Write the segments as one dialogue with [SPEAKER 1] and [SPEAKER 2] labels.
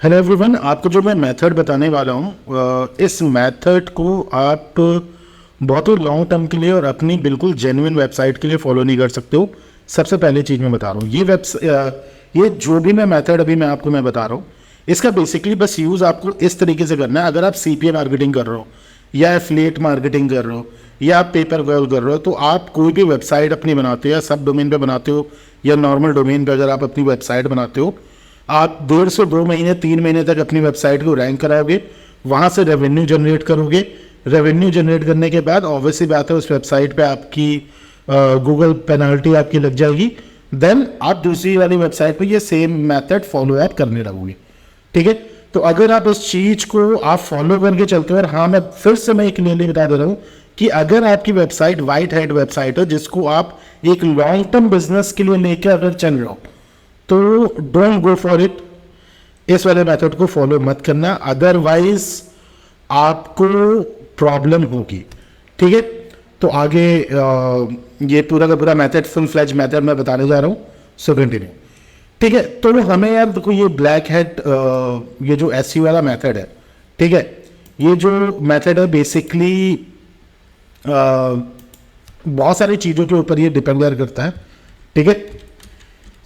[SPEAKER 1] Hello everyone, आपको जो मैं मेथड बताने वाला हूँ इस मेथड को आप बहुत ही लॉन्ग टर्म के लिए और अपनी बिल्कुल जेन्युइन वेबसाइट के लिए फॉलो नहीं कर सकते हो। सबसे पहले चीज़ मैं बता रहा हूँ, ये जो भी मैं मेथड अभी मैं बता रहा हूँ, इसका बेसिकली बस यूज़ आपको इस तरीके से करना है। अगर आप CPA मार्केटिंग कर रहे हो या एफिलिएट मार्केटिंग कर रहे हो या आप पेपर वर्क कर रहे हो, तो आप कोई भी वेबसाइट अपनी बनाते हो या सब डोमेन पे बनाते हो या नॉर्मल डोमेन पे अगर आप अपनी वेबसाइट बनाते हो, आप 1.5 से 2 महीने 3 महीने तक अपनी वेबसाइट को रैंक कराओगे, वहाँ से रेवेन्यू जनरेट करोगे। रेवेन्यू जनरेट करने के बाद ऑब्वियसली बात है उस वेबसाइट पे आपकी गूगल पेनल्टी आपकी लग जाएगी। देन आप दूसरी वाली वेबसाइट पे ये सेम मेथड फॉलो अप करने लगोगे। ठीक है, तो अगर आप उस चीज़ को आप फॉलो करके चलते हो, और हाँ मैं फिर से मैं क्लियरली बता दे रहा हूँ कि अगर आपकी वेबसाइट वाइट हैट वेबसाइट है जिसको आप एक लॉन्ग टर्म बिजनेस के लिए लेकर अगर चल रहे हो, तो डोंट गो फॉर इट। इस वाले मेथड को फॉलो मत करना, अदरवाइज आपको प्रॉब्लम होगी। ठीक है, तो आगे ये पूरा का पूरा मेथड फुल फ्लैज मेथड मैं बताने जा रहा हूँ, सो कंटिन्यू। ठीक है, तो हमें यार देखो ये ब्लैक हैट ये जो SEO वाला मेथड है, ठीक है, ये जो मेथड है बेसिकली बहुत सारी चीज़ों के ऊपर ये डिपेंड करता है। ठीक है,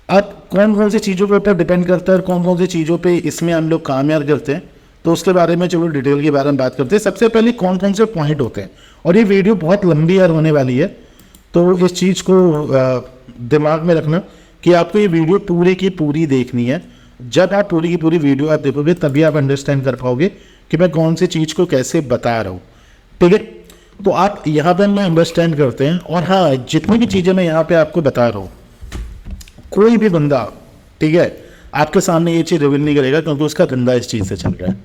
[SPEAKER 1] अब कौन कौन सी चीज़ों के ऊपर डिपेंड करता है और कौन कौन सी चीज़ों पे इसमें हम लोग कामयाब करते हैं, तो उसके बारे में चलो डिटेल के बारे में बात करते हैं। सबसे पहले कौन कौन से पॉइंट होते हैं, और ये वीडियो बहुत लंबी यार होने वाली है, तो इस चीज़ को दिमाग में रखना कि आपको ये वीडियो पूरी की पूरी देखनी है। जब आप पूरी की पूरी वीडियो आप देखोगे तभी आप अंडरस्टैंड कर पाओगे कि मैं कौन सी चीज़ को कैसे बता रहा हूँ। ठीक है, तो आप यहाँ पर मैं अंडरस्टैंड करते हैं। और हाँ, जितनी भी चीज़ें मैं यहाँ पे आपको बता रहा हूँ, कोई भी बंदा, ठीक है, आपके सामने ये चीज़ रिवील नहीं करेगा क्योंकि उसका धंधा इस चीज़ से चल रहा है।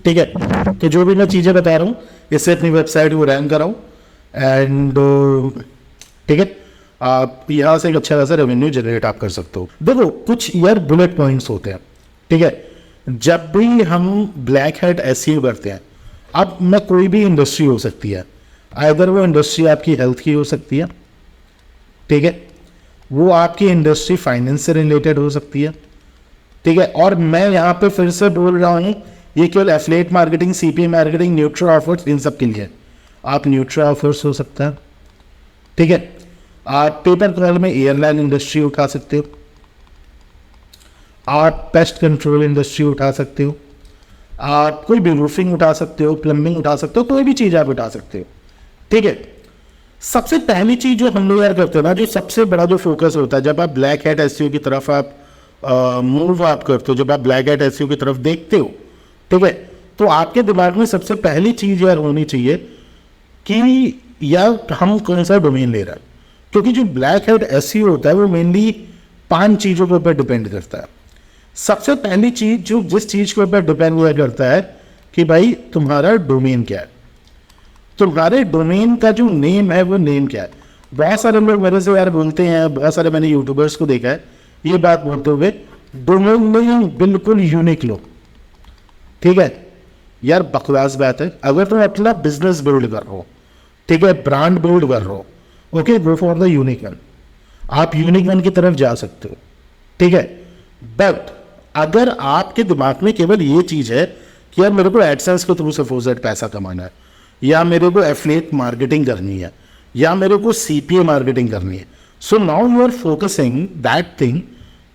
[SPEAKER 1] ठीक है, कि जो भी मैं चीज़ें बता रहा हूँ इससे अपनी वेबसाइट को रैंक कराऊँ एंड ठीक है, आप यहाँ से एक अच्छा खासा रेवेन्यू जनरेट आप कर सकते हो। देखो कुछ यार बुलेट पॉइंट्स होते हैं। ठीक है, जब भी हम ब्लैक हैट SEO करते हैं, अब मैं कोई भी इंडस्ट्री हो सकती है, अगर वो इंडस्ट्री आपकी हेल्थ की हो सकती है, ठीक है, वो आपकी इंडस्ट्री फाइनेंस से रिलेटेड हो सकती है। ठीक है, और मैं यहाँ पे फिर से बोल रहा हूँ ये केवल affiliate marketing, CPA marketing, neutral offers, इन सब के लिए आप न्यूट्रल ऑफर्स हो सकता है। ठीक है, आप पेपर कलर में एयरलाइन इंडस्ट्री उठा सकते हो, आप पेस्ट कंट्रोल इंडस्ट्री उठा सकते हो, आप कोई भी रूफिंग उठा सकते हो, प्लम्बिंग उठा सकते हो, कोई भी चीज़ आप उठा सकते हो। ठीक है, सबसे पहली चीज जो हम लोग यार करते हैं ना, जो सबसे बड़ा जो फोकस होता है जब आप ब्लैक हैट SEO की तरफ आप मूव आप करते हो, जब आप ब्लैक हैट SEO की तरफ देखते हो, ठीक है, तो आपके दिमाग में सबसे पहली चीज यार होनी चाहिए कि यार हम कौन सा डोमेन ले रहे हैं। क्योंकि जो ब्लैक हैट SEO होता है वो मेनली 5 चीज़ों के ऊपर डिपेंड करता है। सबसे पहली चीज जो जिस चीज़ के ऊपर डिपेंड हुआ करता है कि भाई तुम्हारा डोमेन क्या है, तुम्हारे डोमेन का जो नेम है वो नेम क्या है। बहुत सारे लोग मेरे से यार बोलते हैं, बहुत सारे मैंने यूट्यूबर्स को देखा है ये बात बोलते हुए, डोमेन नेम बिल्कुल यूनिक लो। ठीक है, यार बकवास बात है। अगर तुम अपना बिजनेस बिल्ड कर रहे हो, ठीक है, ब्रांड बिल्ड कर रहे हो, okay, go for the unique one, आप यूनिक वन की तरफ जा सकते हो। ठीक है, बट अगर आपके दिमाग में केवल ये चीज़ है कि यार मेरे को एडसेंस के थ्रू सपोज पैसा कमाना है, या मेरे को एफिलिएट मार्केटिंग करनी है, या मेरे को CPA मार्केटिंग करनी है, so now you are focusing that thing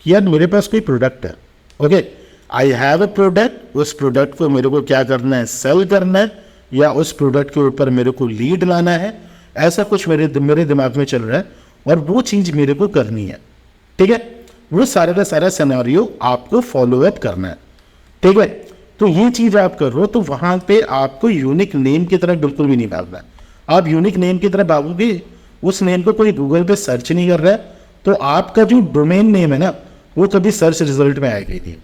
[SPEAKER 1] कि यार मेरे पास कोई प्रोडक्ट है, okay, I have a product, उस प्रोडक्ट को मेरे को क्या करना है, सेल करना है, या उस प्रोडक्ट के ऊपर मेरे को लीड लाना है, ऐसा कुछ मेरे दिमाग में चल रहा है और वो चीज़ मेरे को करनी है। ठीक है, वो सारे का सारा सिनेरियो आपको फॉलो अप करना है। ठीक है, तो ये चीज़ आप कर रहे हो, तो वहाँ पे आपको यूनिक नेम की तरफ बिल्कुल भी नहीं भागना। आप यूनिक नेम की तरफ भागोगे, उस नेम को कोई गूगल पे सर्च नहीं कर रहा है, तो आपका जो डोमेन नेम है ना वो कभी सर्च रिजल्ट में आएगा ही नहीं।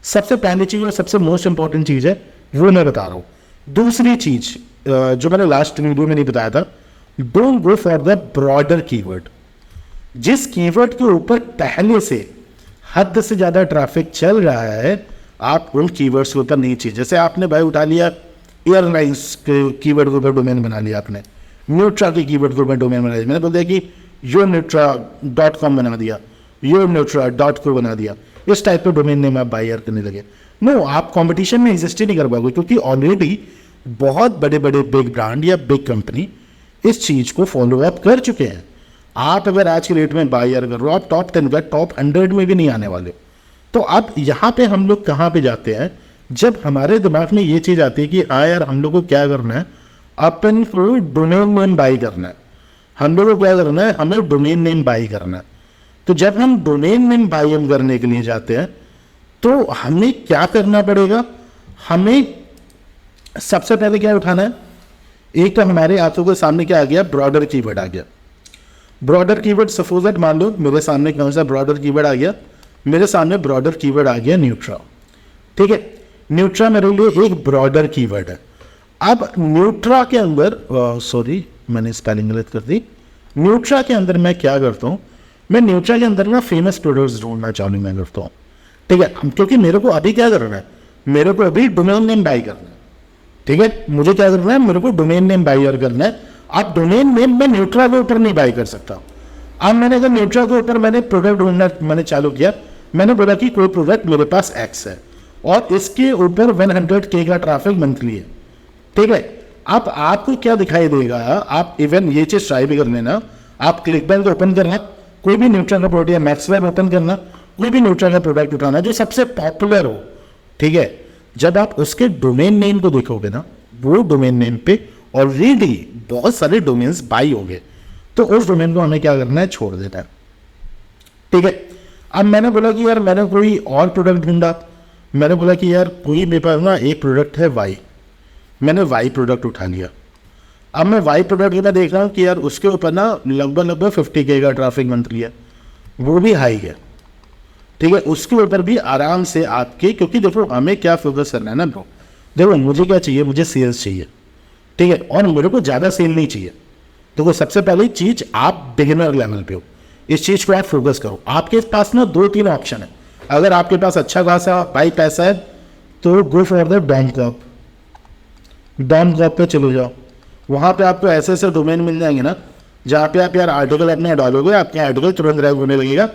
[SPEAKER 1] सबसे पहली चीज़ और सबसे मोस्ट इंपॉर्टेंट चीज़ है वो मैं बता रहा हूँ। दूसरी चीज़ जो मैंने लास्ट वीडियो में नहीं बताया था, don't go for the broader keyword. जिस कीवर्ड के ऊपर पहले से हद से ज़्यादा ट्रैफिक चल रहा है, आप उन कीवर्ड्स के ऊपर नहीं चाहिए। जैसे आपने भाई उठा लिया एयरलाइंस के कीवर्ड के ऊपर डोमेन बना लिया, आपने न्यूट्रा के कीवर्ड के ऊपर डोमेन बना लिया, मैंने बोल दिया कि yournutra.com बना दिया, yournutra.co बना दिया, इस टाइप के डोमेन नेम आप बायर करने लगे, नो, आप कंपटीशन में एग्जिस्ट ही नहीं कर पाओगे, क्योंकि ऑलरेडी बहुत बड़े बड़े बिग ब्रांड या बिग कंपनी इस चीज़ को फॉलो अप कर चुके हैं। आप अगर आज के रेट में बायर कर रहे हो, आप टॉप 10 का टॉप 100 में भी नहीं आने वाले। तो अब यहाँ पे हम लोग कहाँ पे जाते हैं, जब हमारे दिमाग में ये चीज़ आती है कि हाँ यार हम लोग को क्या करना है, अपन को डोमेन नेम बाई करना है। हम लोग को क्या करना है, हमें डोमेन नेम बाई करना है। तो जब हम डोमेन नेम बाई हम करने के लिए जाते हैं तो हमें क्या करना पड़ेगा, हमें सबसे पहले क्या उठाना है, एक तो हमारे आंखों के सामने क्या आ गया, ब्रॉडर कीवर्ड आ गया। ब्रॉडर कीवर्ड सपोज दैट मान लो मेरे सामने कौन सा ब्रॉडर कीवर्ड आ गया, मेरे सामने ब्रॉडर कीवर्ड आ गया न्यूट्रा। ठीक है, न्यूट्रा मेरे लिए एक ब्रॉडर कीवर्ड है। अब न्यूट्रा के अंदर सॉरी मैंने स्पेलिंग गलत कर दी, न्यूट्रा के अंदर मैं क्या करता हूँ, मैं न्यूट्रा के अंदर ना फेमस प्रोडक्ट्स ढूंढना चालू मैं करता हूँ। ठीक है, क्योंकि मेरे को अभी क्या करना है, मेरे को अभी डोमेन नेम बाई करना है। ठीक है, मुझे क्या करना है, मेरे को डोमेन नेम बाई और करना है। आप डोमेन नेम में न्यूट्रा के ऊपर नहीं बाई कर सकता। अब मैंने अगर न्यूट्रा के ऊपर मैंने प्रोडक्ट ढूंढना मैंने चालू किया, मैंने बोला कि कोई प्रोडक्ट मेरे पास एक्स है और इसके ऊपर 100K का ट्रैफिक मंथली है। ठीक है, अब आपको क्या दिखाई देगा, आप इवन ये चीज ट्राई भी कर लेना, आप क्लिकबैंक ओपन करना, कोई भी न्यूट्रा का प्रोडक्ट या मैक्सवेब ओपन करना, कोई भी न्यूट्रा का प्रोडक्ट उठाना जो सबसे पॉपुलर हो। ठीक है, जब आप उसके डोमेन नेम को देखोगे ना, वो डोमेन नेम पे ऑलरेडी बहुत सारे डोमेन्स बाई हो गए, तो उस डोमेन को हमें क्या करना है, छोड़ देना है। ठीक है, अब मैंने बोला कि यार मैंने कोई और प्रोडक्ट ढूंढा, मैंने बोला कि यार कोई मेरे पास ना एक प्रोडक्ट है वाई, मैंने वाई प्रोडक्ट उठा लिया। अब मैं वाई प्रोडक्ट में देख रहा हूँ कि यार उसके ऊपर ना लगभग 50K का ट्रैफिक मंथली है, वो भी हाई है। ठीक है, उसके ऊपर भी आराम से आपके, क्योंकि देखो हमें क्या फोकस करना है ना ब्रो, देखो मुझे क्या चाहिए, मुझे सेल्स चाहिए। ठीक है, और मेरे को ज़्यादा सेल नहीं चाहिए। देखो सबसे पहली चीज़, आप बिगिनर लेवल पे हो, इस चीज़ को आप फोकस करो। आपके पास ना 2-3 ऑप्शन है। अगर आपके पास अच्छा खासा भाई पैसा है तो go for the dot com पे चलो जाओ। वहाँ पे आपको ऐसे ऐसे डोमेन मिल जाएंगे ना, जहाँ पे आप यार आर्टिकल अपने डालोगे, आपके आर्टिकल तुरंत रैंक होने लगेगा।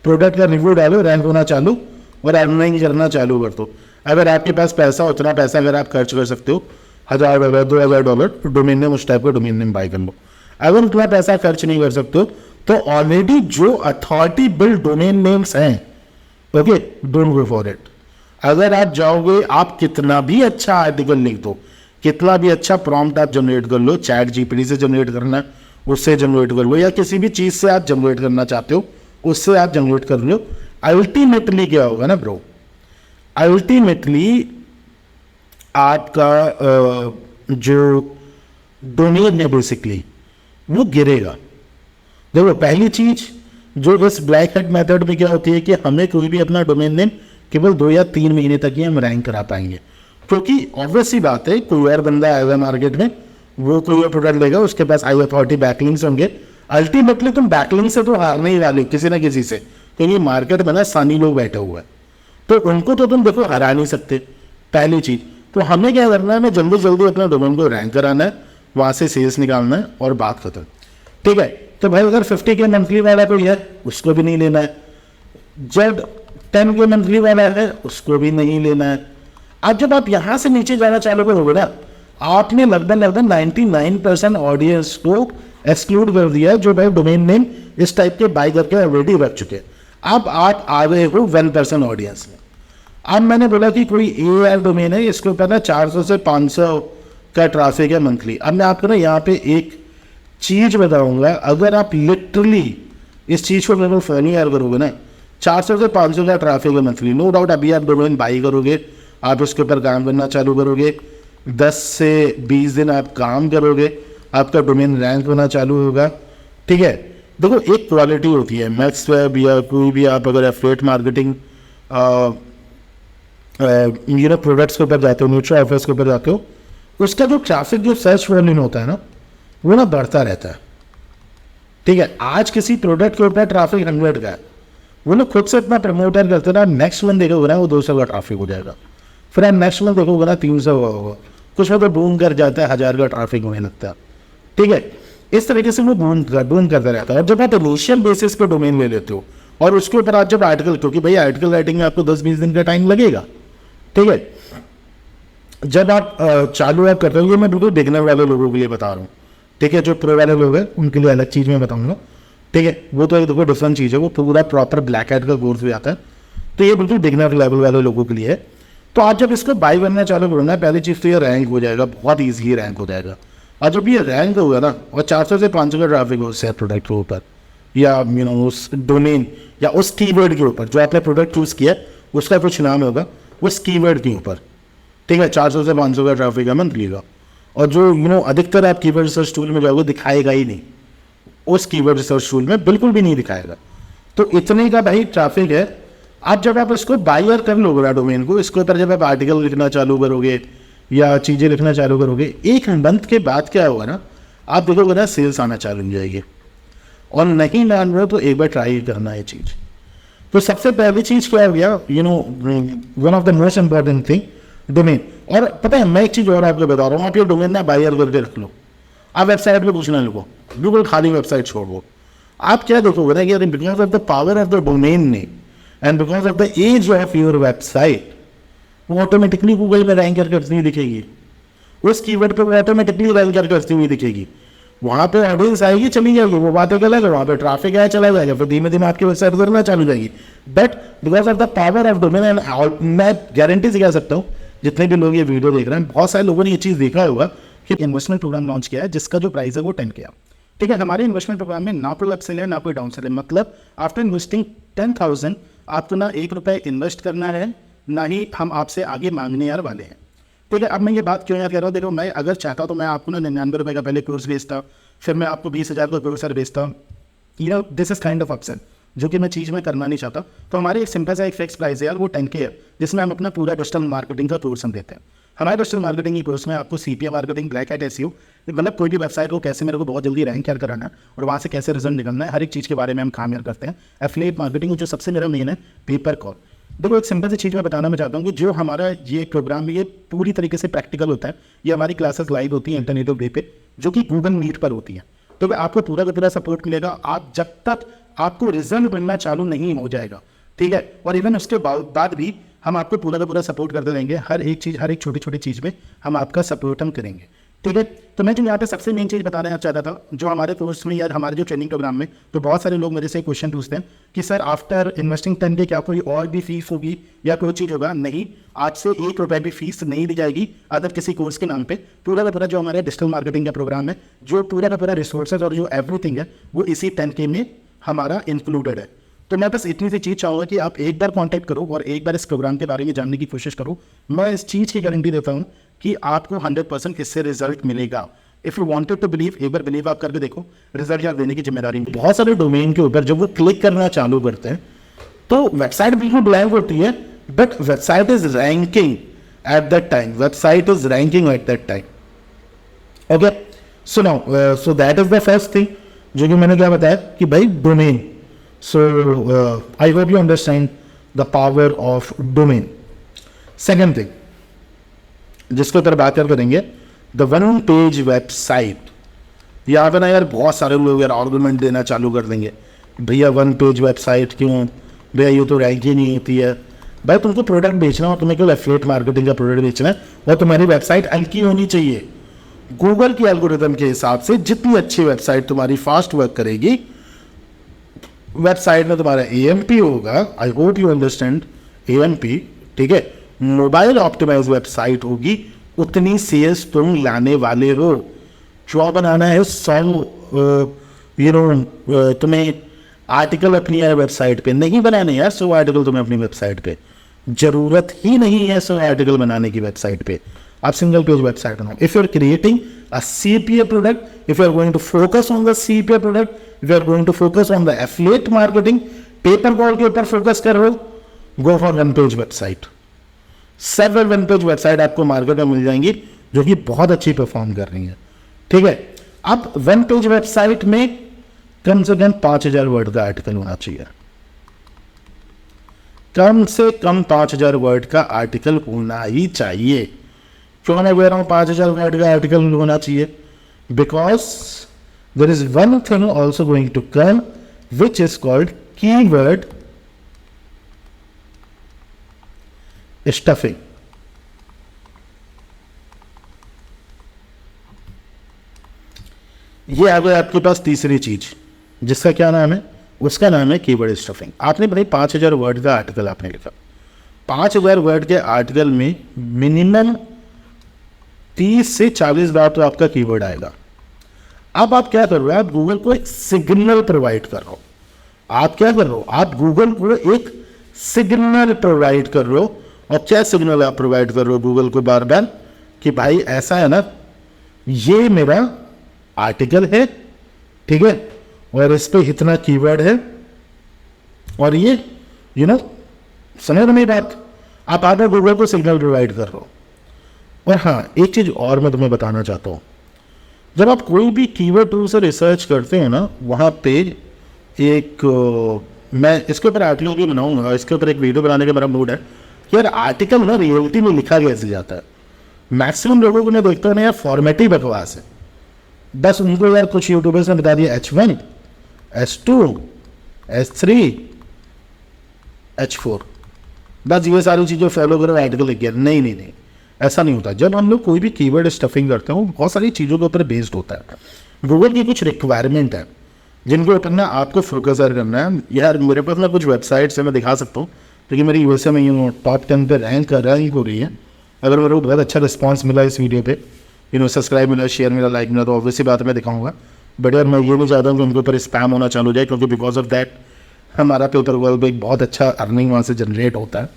[SPEAKER 1] प्रोडक्ट का रिव्यू डालो, रैंक होना चालू और अर्निंग करना चालू कर दो। अगर आपके पास पैसा, उतना पैसा अगर आप खर्च कर सकते हो, $1000 $2000 डोमेन नेम, उस टाइप का डोमेन नेम बाय कर लो। अगर उतना पैसा खर्च नहीं कर सकते हो तो ऑलरेडी जो अथॉरिटी बिल्ड डोमेन नेम्स हैं, okay, don't go for it. अगर आप जाओगे, आप कितना भी अच्छा आर्टिकल लिख दो, कितना भी अच्छा प्रॉम्प्ट आप जनरेट कर लो, चैट जीपीटी से जनरेट करना, उससे जनरेट कर लो, या किसी भी चीज़ से आप जनरेट करना चाहते हो उससे आप जनरेट कर लो, अल्टीमेटली क्या होगा ना ब्रो, अल्टीमेटली आपका जो डोमेन है बेसिकली वो गिरेगा। देखो पहली चीज जो बस ब्लैक हैट मेथड में क्या होती है कि हमें कोई भी अपना डोमेन नेम केवल 2 या 3 महीने तक ही हम रैंक करा पाएंगे, क्योंकि ऑब्वियस सी बात है कोई और बंदा आएगा मार्केट में, वो कोई और प्रोडक्ट लेगा, उसके पास आई अथॉरिटी बैकलिंक्स होंगे। अल्टीमेटली तुम बैकलिंक से तो हारने ही वाले किसी ना किसी से, क्योंकि मार्केट में ना सानी लोग बैठे हुए हैं, तो उनको तो तुम देखो हरा नहीं सकते। पहली चीज तो हमें क्या करना है, हमें जल्दी जल्दी अपना डोमेन को रैंक कराना है, वहां से सेल्स निकालना है और बात खत्म। ठीक है, तो भाई अगर 50K मंथली वाला कोई है उसको भी नहीं लेना है, जब 10K मंथली वाला है उसको भी नहीं लेना है। अब जब आप यहां से नीचे जाना चालू करोगे ना, आपने लगभग 99% ऑडियंस को एक्सक्लूड कर दिया जो भाई डोमेन नेम इस टाइप के बाय करके ऑलरेडी रख चुके। अब आप आ गए हो 1% ऑडियंस में। अब मैंने बोला कि कोई ए डोमेन है, इसके ऊपर ना 400 से 500 का ट्रैफिक है मंथली। अब मैं आपको ना यहाँ पे एक चीज बताऊंगा, अगर आप लिटरली इस चीज को मेरे को फनी यार करोगे ना, 400 से 500 का ट्रैफिक है मंथली, नो डाउट अभी आप डोमेन बाई करोगे, आप उसके ऊपर काम करना चालू करोगे, 10 से 20 दिन आप काम करोगे, आपका डोमेन रैंक होना चालू होगा। ठीक है, देखो एक क्वालिटी होती है मैक्सवेब या कोई भी आप अगर एफिलिएट मार्केटिंग प्रोडक्ट्स के ऊपर जाते हो, न्यूट्रा एफएस के ऊपर जाते हो, उसका जो ट्रैफिक जो सर्च वॉल्यूम होता है ना वो ना बढ़ता रहता है। ठीक है, आज किसी प्रोडक्ट के ऊपर ट्रैफिक 100 का है, वो लोग खुद से इतना प्रमोटर करते ना, नेक्स्ट मंथ देखोगे ना वो 200 का ट्रैफिक हो जाएगा, फिर आप नेक्स्ट मंथ देखोगे ना 300 होगा, कुछ मतलब बूम कर जाता है, 1000 का ट्रैफिक होने लगता है। ठीक है, इस तरीके से वो बूम करता रहता है। जब आप इनिशियल बेसिस पे डोमेन ले लेते हो और उसके ऊपर आप जब आर्टिकल, क्योंकि भाई आर्टिकल राइटिंग में आपको 10-20 दिन का टाइम लगेगा, ठीक है। जब आप चालू ऐप करते हो, ये मैं बिल्कुल बिगिनर वाले लोगों के लिए बता रहा हूँ, ठीक है। जो प्रो वाले लोग हैं उनके लिए अलग चीज़ मैं बताऊँगा, ठीक है। वो तो एक देखो डिफरेंट चीज़ है, वो पूरा प्रॉपर ब्लैक हैट का कोर्स भी आता है। तो ये बिल्कुल बिगिनर लेवल वाले लोगों के लिए है। तो आप जब इसको बाई करना चालू करोगे, पहली चीज़ तो ये रैंक हो जाएगा, बहुत ईजी रैंक हो जाएगा। और जब ये रैंक होगा ना, और 400 से 500 का ट्रैफिक हो उस प्रोडक्ट के ऊपर, या उस डोमेन या उस कीवर्ड के ऊपर जो आपने प्रोडक्ट चूज़ किया, उसका कुछ नाम होगा उस कीवर्ड के ऊपर, ठीक है। 400 से 500 का ट्रैफिक है मंथली का। और जो अधिकतर आप कीवर्ड रिसर्च टूल में जाओगे दिखाएगा ही नहीं, उस कीवर्ड रिसर्च टूल में बिल्कुल भी नहीं दिखाएगा। तो इतने का भाई ट्रैफिक है। आप जब आप इसको बायर कर लोगे डोमेन को, इसके ऊपर जब आप आर्टिकल लिखना चालू करोगे या चीज़ें लिखना चालू करोगे, एक मंथ के बाद क्या होगा ना, आप देखोगे ना सेल्स आना चालू हो जाएगी। और नहीं मान रहे तो एक बार ट्राई करना है चीज़। तो सबसे पहली चीज़ क्या हो गया, one of the most important thing domain. और पता है मैं एक चीज़ और आपको बता रहा हूँ, आप ये डोमेन ना बायर करके रख लो। आप वेबसाइट पे कुछ ना लिखो, बिल्कुल खाली वेबसाइट छोड़ दो। आप क्या देखोगे ना कि because of the power of the domain name and because of the age of your website, वो ऑटोमेटिकली गूगल में रैंक करती हुई दिखेगी। उस कीवर्ड पे ऑटोमेटिकली रैंक करती हुई दिखेगी। वहाँ पे ऑडियंस आएगी, चली जाएगी, वो बातें अलग है, वहाँ पे ट्रैफिक आया चला जाएगा, फिर धीमे धीमे आपकी वेबसाइट करना चालू जाएगी। But because of the power of domain, and मैं गारंटी से कह सकता हूँ जितने भी लोग ये वीडियो देख रहे हैं, बहुत सारे लोगों ने ये चीज़ देखा होगा कि इन्वेस्टमेंट प्रोग्राम लॉन्च किया है जिसका जो प्राइस है वो 10K। ठीक है, हमारे इन्वेस्टमेंट प्रोग्राम में ना कोई अपसेल है ना कोई डाउन सेल है। मतलब आफ्टर इन्वेस्टिंग 10,000 आपको ना 1 रुपये इन्वेस्ट करना है, ना ही हम आपसे आगे मांगने यार वाले हैं। ठीक है, अब मैं ये बात क्यों यार कह रहा हूँ, देखो मैं अगर चाहता तो मैं आपको ना 99 रुपये का पहले कोर्स बेचता, फिर मैं आपको 20,000 का कोर्स बेचता। This is kind of upsell, जो कि मैं चीज़ में करना नहीं चाहता। तो हमारे एक सिंपल सा एक फिक्स प्राइस है यार, वो 10K है, जिसमें हम अपना पूरा डिजिटल मार्केटिंग का कोर्स हम देते हैं। हमारे डिजिटल मार्केटिंग की कोर्स में आपको CPA marketing, black hat SEO, मतलब कोई भी वेबसाइट को कैसे मेरे को बहुत जल्दी रैंक यार कराना है और वहाँ से कैसे रिजल्ट निकलना है, हर एक चीज़ के बारे में हम काम यार करते हैं। एफिलिएट मार्केटिंग जो सबसे मेरा मेन है, पेपर कॉल। देखो एक सिंपल सी चीज़ मैं बताना मैं चाहता हूँ कि जो हमारा ये प्रोग्राम ये पूरी तरीके से प्रैक्टिकल होता है। ये हमारी क्लासेस लाइव होती हैं इंटरनेटिव डे पे, जो कि गूगल मीट पर होती है। तो आपको पूरा का पूरा सपोर्ट मिलेगा, आप जब तक आपको रिजल्ट बनना चालू नहीं हो जाएगा, ठीक है। और इवन उसके बाद भी हम आपको पूरा का पूरा सपोर्ट करते रहेंगे, हर एक चीज़, हर एक छोटी छोटी चीज़ में हम आपका सपोर्ट हम करेंगे, ठीक है। तो मैं जो यहाँ पे सबसे मेन चीज़ बताना चाहता था, जो हमारे कोर्स में या हमारे जो ट्रेनिंग प्रोग्राम में, तो बहुत सारे लोग मेरे से क्वेश्चन पूछते हैं कि सर आफ्टर इन्वेस्टिंग 10K क्या कोई और भी फीस होगी या कोई चीज़ होगा? नहीं, आज से 1 रुपये भी फीस नहीं दी जाएगी अदर किसी कोर्स के नाम पे। पूरा का पूरा जो हमारे डिजिटल मार्केटिंग का प्रोग्राम है, जो पूरा का पूरा रिसोर्सेज और जो एवरीथिंग है, वो इसी 10K में हमारा इंक्लूडेड है। तो मैं बस इतनी सी चीज़ चाहूँगा कि आप एक बार कांटेक्ट करो और एक बार इस प्रोग्राम के बारे में जानने की कोशिश करो। मैं इस चीज़ की गारंटी देता हूँ कि आपको 100% इससे रिजल्ट मिलेगा। If you wanted to believe, एक बार बिलीव आप करके देखो, रिजल्ट यार देने की जिम्मेदारी। बहुत सारे डोमेन के ऊपर जब वो क्लिक करना चालू करते हैं तो वेबसाइट बिल्कुल ब्लैंक होती है, but website is ranking at that time, website is ranking at that time. Okay, so now so that is the first thing जो कि मैंने क्या बताया कि भाई domain. So I hope you understand the power of domain. Second thing, जिसके ऊपर बात करेंगे, the one page website। यहाँ पे ना यार बहुत सारे लोग यार आर्गुमेंट देना चालू कर देंगे, भैया 1 पेज वेबसाइट क्यों, भैया ये तो रैंक ही नहीं होती है। भाई तुमको प्रोडक्ट बेचना हो, तुम्हें केवल एफिलिएट मार्केटिंग का प्रोडक्ट बेचना है और तुम्हारी वेबसाइट हल्की होनी चाहिए। गूगल की एल्गोरिथम के हिसाब से जितनी अच्छी वेबसाइट तुम्हारी फास्ट वर्क करेगी, वेबसाइट में तुम्हारा AMP होगा। I hope you understand AMP, ठीक है। मोबाइल ऑप्टिमाइज वेबसाइट होगी, उतनी सेल्स तुम लाने वाले हो। जो बनाना है 100 तुम्हें आर्टिकल अपनी वेबसाइट पे नहीं बनाने यार, 100 आर्टिकल तुम्हें अपनी वेबसाइट पे जरूरत ही नहीं है। 100 आर्टिकल बनाने की वेबसाइट पे आप सिंगल पेज वेबसाइट बनाओ। If you are creating a CPA product, if you are going to focus on the CPA product, if you are going to focus on the affiliate marketing, paper call के ऊपर focus कर रहे हो, go for 1 page website। several 1 page website आपको market में मिल जाएंगी जो कि बहुत अच्छी परफॉर्म कर रही है, ठीक है। अब 1 page वेबसाइट में कम से कम 5,000 वर्ड का आर्टिकल होना चाहिए, कम से कम 5,000 वर्ड का आर्टिकल होना ही चाहिए। क्यों मैं कह रहा हूँ 5,000 वर्ड का आर्टिकल होना चाहिए? Because there is one thing also going to come which is called keyword stuffing. ये आ गया आपके पास तीसरी चीज, जिसका क्या नाम है, उसका नाम है कीवर्ड स्टफिंग। आपने भाई 5000 वर्ड का आर्टिकल आपने लिखा, 5000 वर्ड के आर्टिकल में मिनिमम 30 से 40 बार तो आपका कीवर्ड आएगा। अब आप क्या कर रहे हो, आप गूगल को एक सिग्नल प्रोवाइड कर रहे हो। आप क्या कर रहे हो, आप गूगल को एक सिग्नल प्रोवाइड कर रहे हो। और क्या सिग्नल आप प्रोवाइड कर रहे हो गूगल को बार बार, कि भाई ऐसा है ना, ये मेरा आर्टिकल है, ठीक है, और इस पे इतना कीवर्ड है, और ये समझ रहे मेरी बात। आप आगे गूगल को सिग्नल प्रोवाइड कर रहे हो। और हाँ, एक चीज और मैं तुम्हें बताना चाहता हूँ, जब आप कोई भी कीवर्ड टूल से रिसर्च करते हैं ना, वहाँ पे एक मैं इसके ऊपर आर्टिकल भी बनाऊंगा, इसके ऊपर एक वीडियो बनाने का मेरा मूड है कि यार आर्टिकल ना रियलिटी में लिखा कैसे जाता है। मैक्सिमम लोगों को मैं देखता हूँ ना यार, फॉर्मेट ही बकवास है। बस उनको यार कुछ यूट्यूबर्स ने बता दिया H1, H2, H3, H4, बस ये सारी चीज़ें फॉलो करो, आर्टिकल लिख गया। नहीं नहीं नहीं, ऐसा नहीं होता। जब हम लोग कोई भी कीवर्ड स्टफिंग करते हैं, वो बहुत सारी चीज़ों के ऊपर बेस्ड होता है। गूगल की कुछ रिक्वायरमेंट है जिनके ऊपर ना आपको फोकस करना है। यार मेरे पास ना कुछ वेबसाइट्स है, मैं दिखा सकता हूँ, क्योंकि मेरी यूएसए में टॉप 10 पे रैंक हो रही है। अगर मेरे को बहुत अच्छा रिस्पॉन्स मिला इस वीडियो पे, सब्सक्राइब मिला, शेयर मिला, लाइक मिला, तो ऑब्वियसली बात मैं दिखाऊंगा। बट यार मैं ये नहीं चाहता हूँ कि उनके ऊपर स्पैम होना चालू हो जाए, क्योंकि बिकॉज ऑफ दैट हमारा पेपर वर्ल्ड पे एक बहुत अच्छा अर्निंग वहाँ से जनरेट होता है,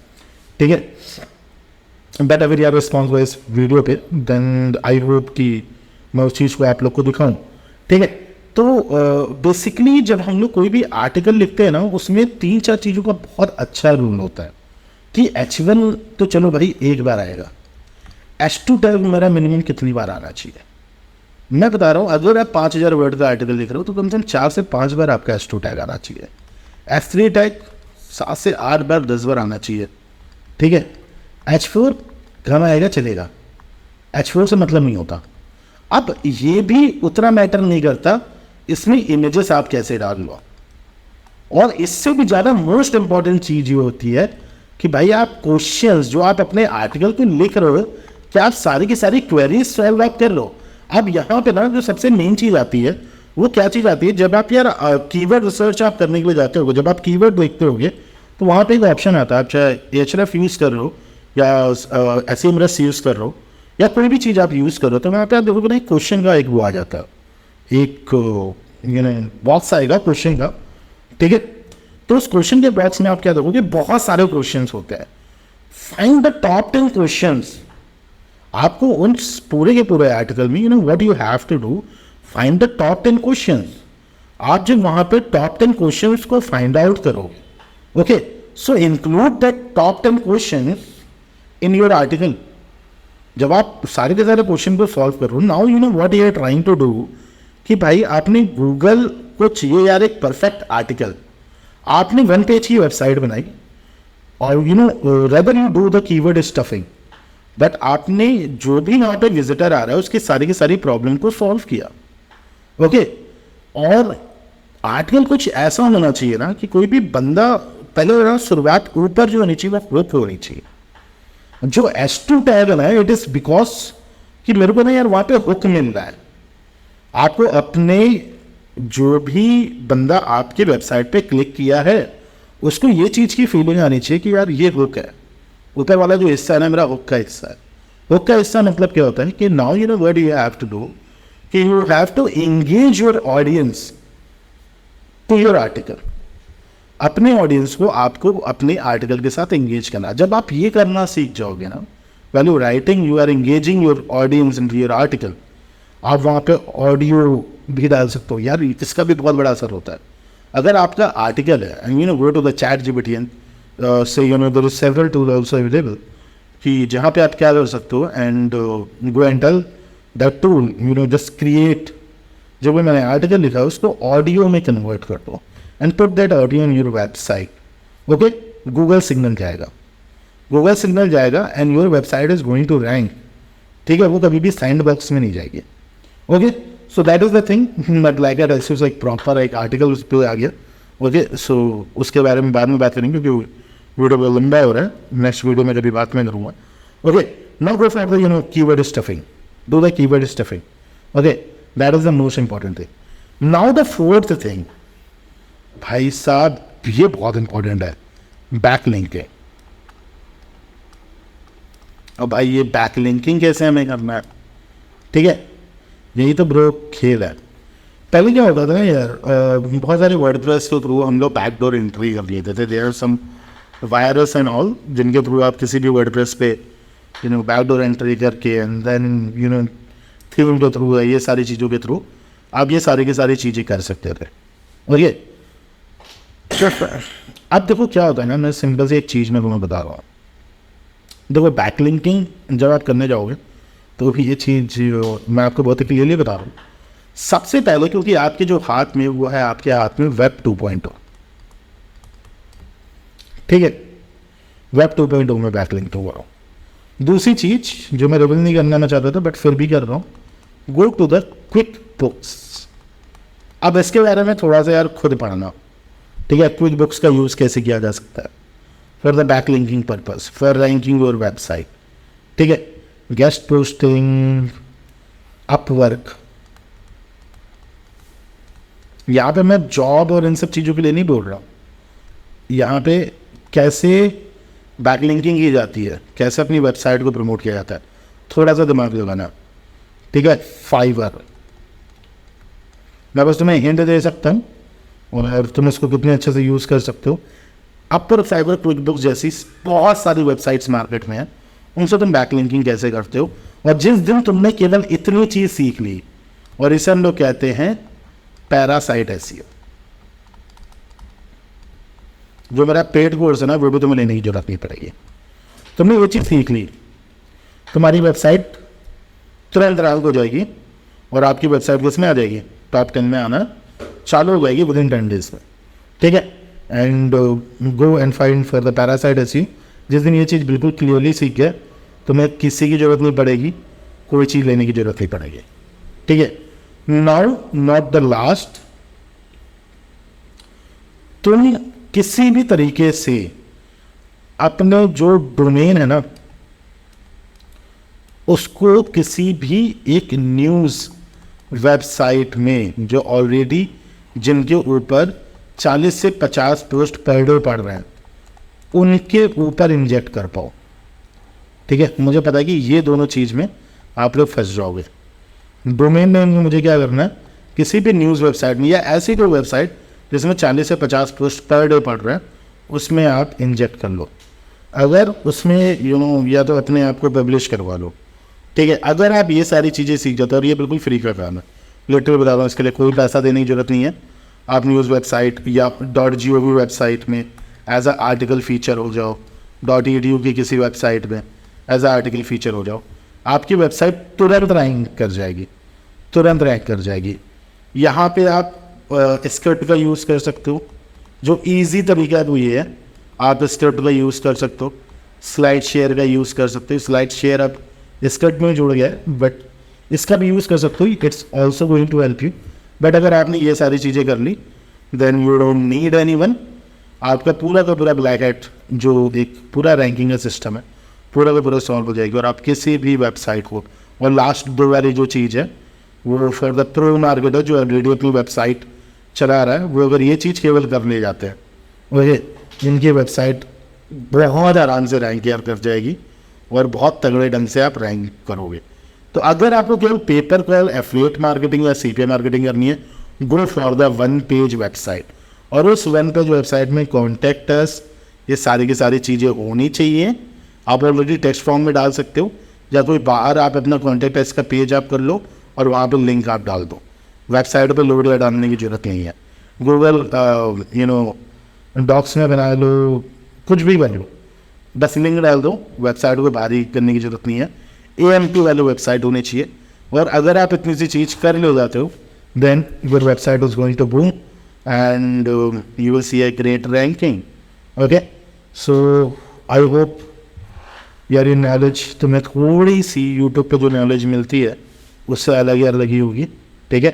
[SPEAKER 1] ठीक है। बट अगर यार रिस्पॉन्स हुआ इस वीडियो पे, देन आई होप कि मैं उस चीज़ को आप लोग को दिखाऊँ, ठीक है। तो बेसिकली जब हम लोग कोई भी आर्टिकल लिखते हैं ना, उसमें 3-4 चीज़ों का बहुत अच्छा रूल होता है कि H1 तो चलो भाई एक बार आएगा, H2 टैग मेरा मिनिमम कितनी बार आना चाहिए। मैं बता रहा हूँ, अगर आप 5000 वर्ड का आर्टिकल लिख रहे हो तो कम से कम 4 से 5 बार आपका H2 टैग आना चाहिए। H3 टैग 7 से 8 बार 10 बार आना चाहिए, ठीक है। H4 कम आएगा चलेगा, H4 से मतलब नहीं होता। अब ये भी उतना मैटर नहीं करता इसमें इमेजेस आप कैसे डाल लो। और इससे भी ज़्यादा मोस्ट इंपॉर्टेंट चीज़ ये होती है कि भाई आप क्वेश्चंस जो आप अपने आर्टिकल पे लिख रहे हो, क्या आप सारी की सारी क्वेरीज सॉल्व आप कर लो। अब यहाँ पे ना जो सबसे मेन चीज़ आती है, वो क्या चीज़ आती है, जब आप यार कीवर्ड रिसर्च आप करने के लिए जाते हो, जब आप कीवर्ड देखते होगे तो वहाँ पे एक ऑप्शन आता है, आप चाहे Ahrefs यूज़ कर रहे हो या SEMrush यूज़ कर रहे हो या कोई भी चीज़ आप यूज़ करो, तो वहाँ पे आप देखोगे ना एक क्वेश्चन का एक वो आ जाता है, एक बॉक्स आएगा क्वेश्चन का, ठीक है। तो उस क्वेश्चन के बॉक्स में आप क्या देखोगे, बहुत सारे क्वेश्चंस होते हैं। Find the top 10 questions. आपको उन पूरे के पूरे आर्टिकल में what you have to do, find the top 10 questions. आप जब वहां पे टॉप 10 क्वेश्चंस को फाइंड आउट करोगे, okay, so include the top 10 questions in your article. जब आप सारे के सारे क्वेश्चन को सॉल्व करो, now you know what you are trying to do, कि भाई आपने गूगल को चाहिए यार एक परफेक्ट आर्टिकल। आपने 1 पेज की वेबसाइट बनाई और rather you do the keyword stuffing, but आपने जो भी यहाँ पे विजिटर आ रहा है उसकी सारी की सारी प्रॉब्लम को सॉल्व किया, ओके। और आर्टिकल कुछ ऐसा होना चाहिए ना कि कोई भी बंदा पहले शुरुआत ऊपर जो होनी चाहिए वो होनी चाहिए। जो H2 टैग है ना, इट इज बिकॉज कि मेरे को ना यार वहाँ पे हुक मिल रहा है। आपको अपने जो भी बंदा आपके वेबसाइट पे क्लिक किया है उसको ये चीज़ की फीलिंग आनी चाहिए कि यार ये हुक है, ऊपर वाला जो हिस्सा है ना मेरा हुक का हिस्सा है। हुक का हिस्सा मतलब क्या होता है कि now you know what you have to do, कि you have to engage your audience to your article. अपने ऑडियंस को आपको अपने आर्टिकल के साथ एंगेज करना। जब आप ये करना सीख जाओगे ना, well you writing you are engaging your audience in your article. आप वहाँ पे ऑडियो भी डाल सकते हो यार, इसका भी बहुत बड़ा असर होता है। अगर आपका आर्टिकल है and go to the ChatGPT and say there is several tool also available, कि जहाँ पे आप क्या कर सकते हो and go and tell that tool just create, जो भी मैंने आर्टिकल लिखा है उसको ऑडियो में कन्वर्ट कर दो and put that audio in your website, okay. Google signal जाएगा, गूगल सिग्नल जाएगा and your website is going to rank, ठीक है। वो कभी भी सैंड बॉक्स में नहीं जाएगी, okay. So that is the thing, but like एक प्रॉपर एक आर्टिकल उस पर आ गया, ओके। सो उसके बारे में बाद में बात करेंगे क्योंकि वीडियो बहुत लंबा हो रहा है। नेक्स्ट वीडियो में कभी बात मैं करूँगा, okay. Now go for the keyword stuffing, do the keyword stuffing, okay. That is the most important thing. Now the fourth thing, भाई साहब ये बहुत इंपॉर्टेंट है, बैक लिंकिंग। और भाई ये बैक लिंकिंग कैसे हमें करना है, ठीक है, यही तो ब्रो खेल है। पहले क्या होता था ना यार, बहुत सारे वर्डप्रेस के थ्रू हम लोग बैकडोर एंट्री कर लेते थे। There are some virus and all जिनके थ्रू आप किसी भी वर्डप्रेस पे बैकडोर एंट्री करके एंड देन थीम के थ्रू है, ये सारी चीज़ों के थ्रू आप ये सारी की सारी चीज़ें कर सकते थे। और ये अब देखो क्या होता है ना, मैं सिंपल से एक चीज़ मैं तुम्हें बता रहा हूँ। देखो बैकलिंकिंग जब आप करने जाओगे तो भी ये चीज़ मैं आपको बहुत क्लियरली बता रहा हूँ। सबसे पहले क्योंकि आपके जो हाथ में वो है, आपके हाथ में वेब 2.0, ठीक है, वेब 2.0 में बैकलिंक हुआ हूँ। दूसरी चीज़ जो मैं रिवील नहीं करना चाहता था बट फिर भी कर रहा हूँ, go to the QuickBooks. अब इसके बारे में थोड़ा सा यार खुद पढ़ना, ठीक है, क्विक बुक्स का यूज़ कैसे किया जा सकता है for the backlinking purpose, for ranking your website, ठीक है, गेस्ट पोस्टिंग, अपवर्क। यहाँ पे मैं जॉब और इन सब चीज़ों के लिए नहीं बोल रहा हूँ, यहाँ पे कैसे बैकलिंकिंग की जाती है, कैसे अपनी वेबसाइट को प्रमोट किया जाता है, थोड़ा सा दिमाग लगाना, ठीक है। फाइवर, मैं बस तुम्हें हिंट दे सकता हूँ और तुम इसको कितने अच्छे से यूज़ कर सकते हो। अपर फाइवर, क्विक बुक्स जैसी बहुत सारी वेबसाइट्स मार्केट में हैं, उनसे तुम बैकलिंकिंग कैसे करते हो। और जिस दिन तुमने केवल इतनी चीज़ सीख ली, और इसे हम लोग कहते हैं पैरासाइट एसईओ, जो मेरा पेड कोर्स है ना वो भी तुम्हें लेने की जरूरत नहीं पड़ेगी। तुमने वो चीज़ सीख ली, तुम्हारी वेबसाइट तुरंत रैंक हो जाएगी और आपकी वेबसाइट किसमें आ जाएगी, टॉप 10 में आना चालू हो जाएगी विद इन 10 डेज में, ठीक है। And go and find for the parasite SEO. जिस दिन ये चीज़ बिल्कुल क्लियरली सीख गया, तुम्हें किसी की ज़रूरत नहीं पड़ेगी, कोई चीज़ लेने की ज़रूरत नहीं पड़ेगी, ठीक है। नाउ नॉट द लास्ट, तुम किसी भी तरीके से अपने जो डोमेन है ना उसको किसी भी एक न्यूज़ वेबसाइट में जो ऑलरेडी जिनके ऊपर 40 से 50 पोस्ट पर डे पड़ रहे हैं उनके ऊपर इंजेक्ट कर पाओ, ठीक है। मुझे पता है कि ये दोनों चीज़ में आप लोग फंस जाओगे। डोमेन में मुझे क्या करना है, किसी भी न्यूज़ वेबसाइट में या ऐसी कोई वेबसाइट जिसमें 40 से 50 पोस्ट पर डे पड़ रहे हैं उसमें आप इंजेक्ट कर लो। अगर उसमें या तो अपने आप को पब्लिश करवा लो, ठीक है। अगर आप ये सारी चीज़ें सीख जाते हो, और ये बिल्कुल फ्री का काम है, लिटरली बता रहा हूँ, इसके लिए कोई पैसा देने की जरूरत नहीं है। आप न्यूज़ वेबसाइट या .gov वेबसाइट में एज अ आर्टिकल फीचर हो जाओ, .edu की किसी वेबसाइट में एज अ आर्टिकल फीचर हो जाओ, आपकी वेबसाइट तुरंत रैंक कर जाएगी, तुरंत रैंक कर जाएगी। यहाँ पे आप स्क्रिप्ट का यूज़ कर सकते हो, जो ईजी तरीका है वो ये है, आप स्क्रिप्ट का यूज़ कर सकते हो, स्लाइड शेयर का यूज़ कर सकते हो। स्लाइड शेयर अब स्क्रिप्ट में जुड़ गया है बट इसका भी यूज़ कर सकते हो, it's also going to help you. But अगर आपने ये सारी चीज़ें कर ली then you don't need anyone. आपका पूरा का पूरा ब्लैक हैट जो एक पूरा रैंकिंग का सिस्टम है पूरा का पूरा सॉल्व हो जाएगी और आप किसी भी वेबसाइट को। और लास्ट दो वाली जो चीज़ है वो फॉर द प्रो मार्केटर जो ऑलरेडी अपनी वेबसाइट चला रहा है, वो अगर ये चीज़ केवल कर ले जाते हैं वही इनकी वेबसाइट बहुत आराम से रैंक कर जाएगी और बहुत तगड़े ढंग से आप रैंक करोगे। तो अगर आपको केवल पेपर पर एफिलिएट मार्केटिंग या सीपीए मार्केटिंग करनी है, गो for the one page website. और उस वन पेज वेबसाइट में कॉन्टैक्ट अस, ये सारी की सारी चीज़ें होनी चाहिए। आप ऑलरेडी टेक्स्ट फॉर्म में डाल सकते हो या कोई बाहर आप अपना कॉन्टैक्ट अस का पेज आप कर लो और वहाँ पर लिंक आप डाल दो। वेबसाइट पर लोड डालने की जरूरत नहीं है। गूगल डॉक्स में बना लो, कुछ भी बन लो, बस लिंक डाल दो। वेबसाइट को भारी करने की जरूरत नहीं है। AMP वाली वेबसाइट होनी चाहिए। और अगर आप इतनी सी चीज़ कर ले जाते हो then your website is going to boom and you will see a great ranking. Okay, so I hope यार ये नॉलेज तुम्हें थोड़ी सी यूट्यूब पे जो नॉलेज मिलती है उससे अलग ही होगी, ठीक है।